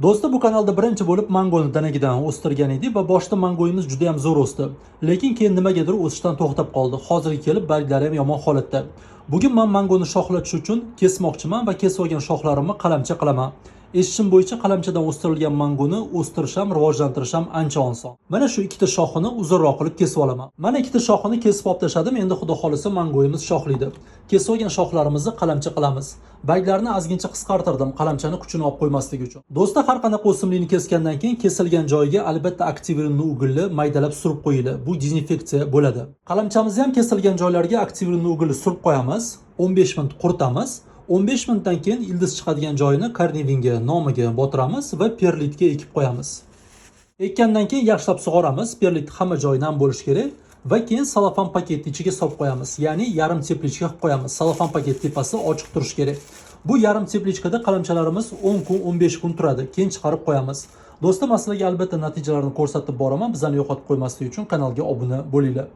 Do'stlar, bu kanalda birinchi bo'lib mangoni danagidan o'stirgan edik va boshda mangoyimiz juda ham zo'r o'sdi. Lekin keyin nimagadir o'sishdan to'xtab qoldi. Hozirga kelib barglari ham yomon holatda. Bugun men mangoni shoxlatish uchun kesmoqchiman va kesib olgan shoxlarimni qalamcha qilaman. Eshitishim bo'yicha qalamchadan o'stirilgan mangoni o'stirish ham, rivojlantirish ham ancha oson. Mana shu ikkita shoxini uzunroq qilib kesib olaman. Mana ikkita shoxini kesib olib tashladim. Endi xudo xolisa mangoyimiz shoxlaydi. Kesib olgan shoxlarimizni qalamcha qilamiz. Baglarni ozgincha qisqartirdim, qalamchani kuchini olib qo'ymaslik uchun. Do'stlar, har qanaqa o'simlikni kesgandan keyin kesilgan joyiga albatta aktivrinni ugulni maydalab surib qo'yinglar. Bu dezinfeksiya bo'ladi. Qalamchamizni ham kesilgan joylarga aktivrinni ugulni surib qo'yamiz. 15 minut quritamiz. 15 minutdan keyin ildiz chiqadigan joyini karnivinga, nomiga botiramiz va perlitga ekib qo'yamiz. Ekkandan keyin yaxshilab sug'oramiz. Perlit hamma joyi nam bo'lishi kerak. Va keyin salofan paketni ichiga solib qo'yamiz. Ya'ni yarim teplichka qilib qo'yamiz. Salofan paket tepasi ochiq turishi kerak. Bu yarim teplichkada qalamchalarimiz 10 kun, 15 kun turadi. Keyin chiqarib qo'yamiz. Do'stlar, sizlarga albatta natijalarni ko'rsatib boraman. Bizani yo'qotib qo'ymaslik uchun kanalga obuna bo'linglar.